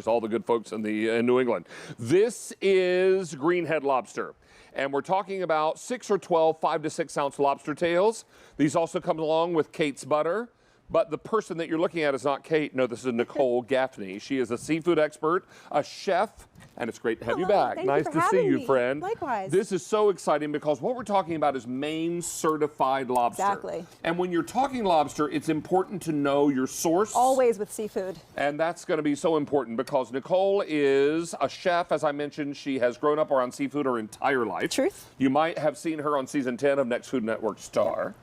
All the good folks in New England. This is Greenhead Lobster, and we're talking about 6 or 12 5 to 6 ounce lobster tails. These also come along with Kate's butter, but the person that you're looking at is not Kate. No, this is Nicole Gaffney. She is a seafood expert, a chef, and it's great to have you back. Thank nice you for to see having you, me. friend. Likewise. This is so exciting because what we're talking about is Maine certified lobster. Exactly. And when you're talking lobster, it's important to know your source. Always with seafood. And that's going to be so important because Nicole is a chef. As I mentioned, she has grown up around seafood her entire life. Truth. You might have seen her on season 10 of Next Food Network Star.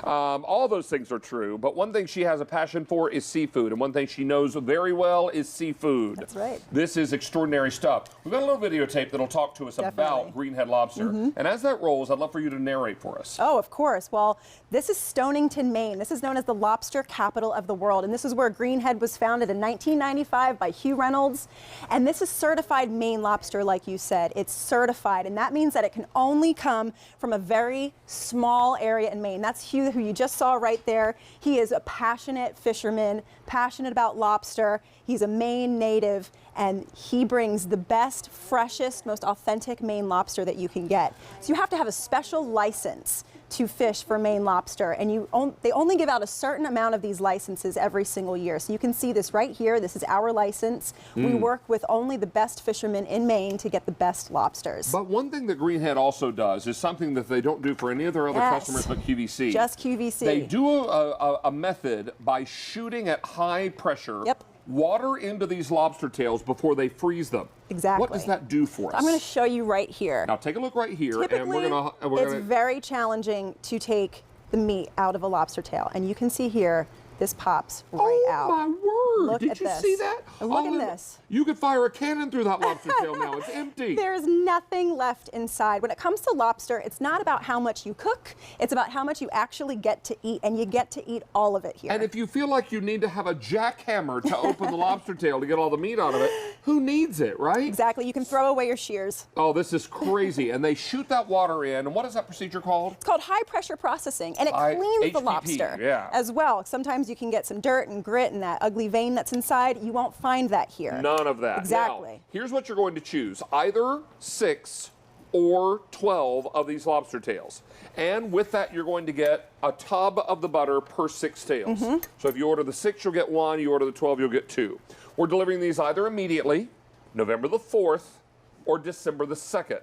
All those things are true, but one thing she has a passion for is seafood, and one thing she knows very well is seafood. That's right. This is extraordinary stuff. We've got a little videotape that'll talk to us about Greenhead Lobster. And as that rolls, I'd love for you to narrate for us. Oh, of course. Well, this is Stonington, Maine. This is known as the lobster capital of the world, and this is where Greenhead was founded in 1995 by Hugh Reynolds. And this is certified Maine lobster, like you said. It's certified, and that means that it can only come from a very small area in Maine. That's Hugh, who you just saw right there. He is a passionate fisherman, passionate about lobster. He's a Maine native, and he brings the best, freshest, most authentic Maine lobster that you can get. So you have to have a special license to fish for Maine lobster, and they only give out a certain amount of these licenses every single year. So you can see this right here. This is our license. We work with only the best fishermen in Maine to get the best lobsters. But one thing that Greenhead also does is something that they don't do for any of their other customers but QVC. Just QVC. They do a method by shooting at high pressure. Water into these lobster tails before they freeze them. Exactly. What does that do for us? I'm going to show you right here. Now take a look right here. Typically, and it's very challenging to take the meat out of a lobster tail. And you can see here, this pops right out. Oh my word! Look Did at you this. see that? Look at this. You could fire a cannon through that lobster tail now. It's empty. There's nothing left inside. When it comes to lobster, it's not about how much you cook. It's about how much you actually get to eat, and you get to eat all of it here. And if you feel like you need to have a jackhammer to open the lobster tail to get all the meat out of it, who needs it, right? Exactly. You can throw away your shears. Oh, this is crazy. And they shoot that water in. And what is that procedure called? It's called high pressure processing, and it cleans the lobster as well. Sometimes you can get some dirt and grit and that ugly vein that's inside. You won't find that here. None of that. Exactly. Now, here's what you're going to choose. Either 6 or 12 of these lobster tails. And with that, you're going to get a tub of the butter per 6 tails. So if you order the 6, you'll get 1. You order the 12, you'll get 2. We're delivering these either immediately, November the 4th, or December the 2nd.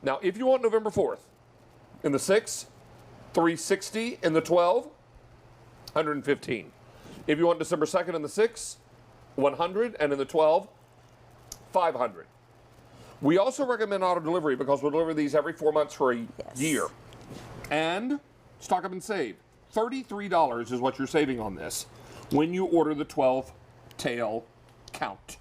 Now, if you want November 4th, in the 6, $360. In the 12, $115. If you want December 2nd in the 6, $100, and in the 12, $500. We also recommend auto delivery because we'll deliver these every 4 months for a year. And stock up and save. $33 is what you're saving on this when you order the 12 tail count.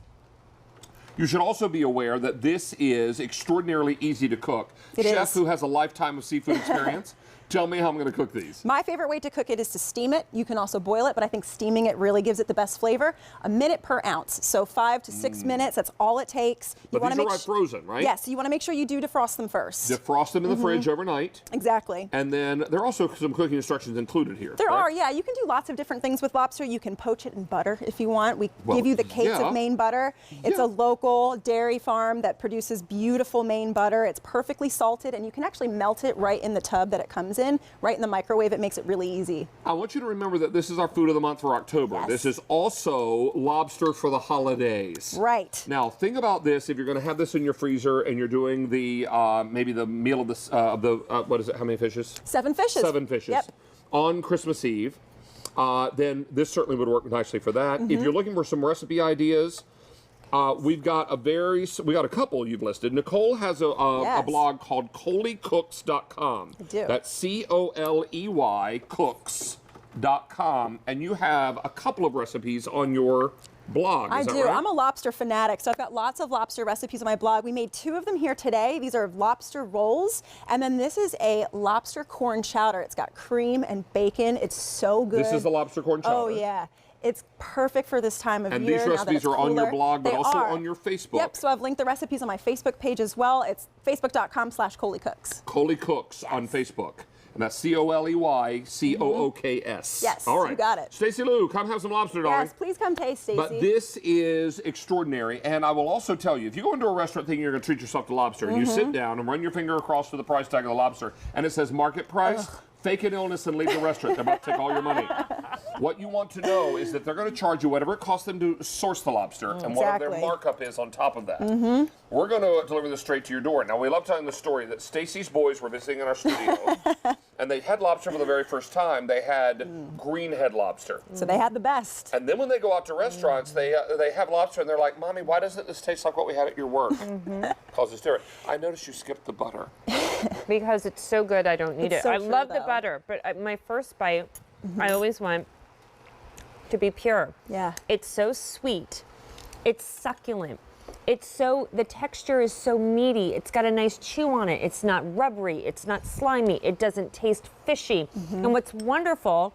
You should also be aware that this is extraordinarily easy to cook. Chef who has a lifetime of seafood experience, tell me how I'm going to cook these. My favorite way to cook it is to steam it. You can also boil it, but I think steaming it really gives it the best flavor. A minute per ounce, so 5 to 6 minutes. That's all it takes. But these are frozen, right? Yes, so you want to make sure you do defrost them first. Defrost them in the fridge overnight. Exactly. And then there are also some cooking instructions included here. There are, yeah. You can do lots of different things with lobster. You can poach it in butter if you want. We give you the Kate's of Maine butter. It's a local dairy farm that produces beautiful Maine butter. It's perfectly salted, and you can actually melt it right in the tub that it comes in, right in the microwave. It makes it really easy. I want you to remember that this is our food of the month for October. Yes. This is also lobster for the holidays. Right. Now, think about this. If you're going to have this in your freezer and you're doing the maybe the meal of the what is it? How many fishes? 7 fishes. 7 fishes. Yep. On Christmas Eve, then this certainly would work nicely for that. If you're looking for some recipe ideas, we've got a couple you've listed. Nicole has a blog called ColeyCooks.com. I do. That's COLEY Cooks.com, and you have a couple of recipes on your blog. I Is that do. right? I'm a lobster fanatic, so I've got lots of lobster recipes on my blog. We made 2 of them here today. These are lobster rolls, and then this is a lobster corn chowder. It's got cream and bacon. It's so good. This is the lobster corn chowder. Oh yeah. It's perfect for this time of year. And these recipes are on your blog, but also on your Facebook. Yep, so I've linked the recipes on my Facebook page as well. It's facebook.com/ColeyCooks. Coley Cooks on Facebook. And that's COLEYCOOKS. Yes, All right. you got it. Stacey Lou, come have some lobster, darling. Yes, please come taste, Stacey. But this is extraordinary, and I will also tell you, if you go into a restaurant thinking you're going to treat yourself to lobster, and you sit down and run your finger across to the price tag of the lobster, and it says market price, fake an illness and leave the restaurant. They're about to take all your money. What you want to know is that they're going to charge you whatever it costs them to source the lobster, and whatever their markup is on top of that. We're going to deliver this straight to your door. Now, we love telling the story that Stacey's boys were visiting in our studio, and they had lobster for the very first time. They had Greenhead lobster. So they had the best. And then when they go out to restaurants, they have lobster, and they're like, Mommy, why doesn't this taste like what we had at your work? Because it's different. I noticed you skipped the butter. Because it's so good, I don't need it. So I true, love the though. butter, but my first bite, I always want to be pure. Yeah. It's so sweet. It's succulent. The texture is so meaty. It's got a nice chew on it. It's not rubbery. It's not slimy. It doesn't taste fishy. And what's wonderful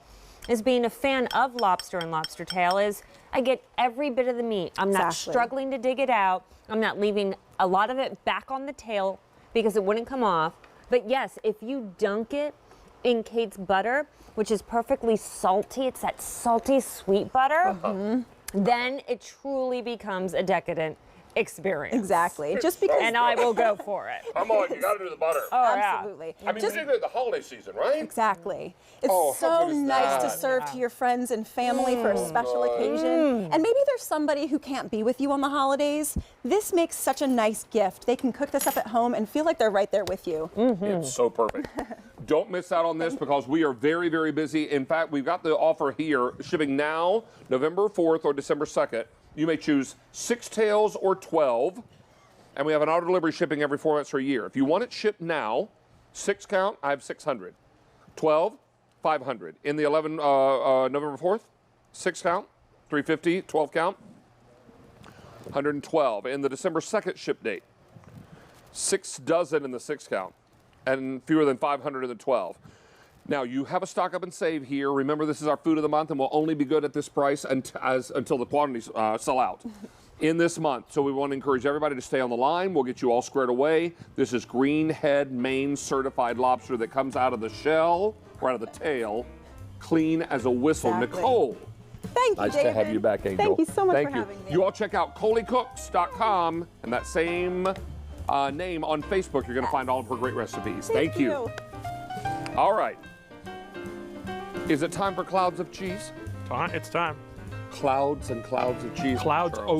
is being a fan of lobster and lobster tail is I get every bit of the meat. I'm not struggling to dig it out. I'm not leaving a lot of it back on the tail because it wouldn't come off. But yes, if you dunk it in Kate's butter, which is perfectly salty, it's that salty sweet butter, then it truly becomes a decadent experience. Exactly. Just because. And I will go for it. Come on, you got to do the butter. Oh, Absolutely. I mean, particularly at the holiday season, right? Exactly. It's Oh, how so good is nice to that? serve to your friends and family for a special occasion. And maybe there's somebody who can't be with you on the holidays. This makes such a nice gift. They can cook this up at home and feel like they're right there with you. It's so perfect. Don't miss out on this because we are very, very busy. In fact, we've got the offer here, shipping now, November 4th or December 2nd. You may choose 6 tails or 12. And we have an auto delivery shipping every 4 months or a year. If you want it shipped now, 6 count, I have 600. 12, 500. In the November 4th, 6 count, 350, 12 count, 112. In the December 2nd ship date, 6 dozen in the 6 count, and fewer than 500 in the 12. Now, you have a stock up and save here. Remember, this is our food of the month, and will only be good at this price until the quantities sell out in this month. So we want to encourage everybody to stay on the line. We'll get you all squared away. This is Greenhead, Maine certified lobster that comes out of the shell or out of the tail, clean as a whistle. Exactly. Nicole. Thank you, Nice David. to have you back, Angel. Thank you so much Thank for you. having me. You all check out ColeyCooks.com and that same name on Facebook. You're going to find all of her great recipes. Thank you. All right. Is it time for clouds of cheese? It's time. Clouds and clouds of cheese. Clouds Charles.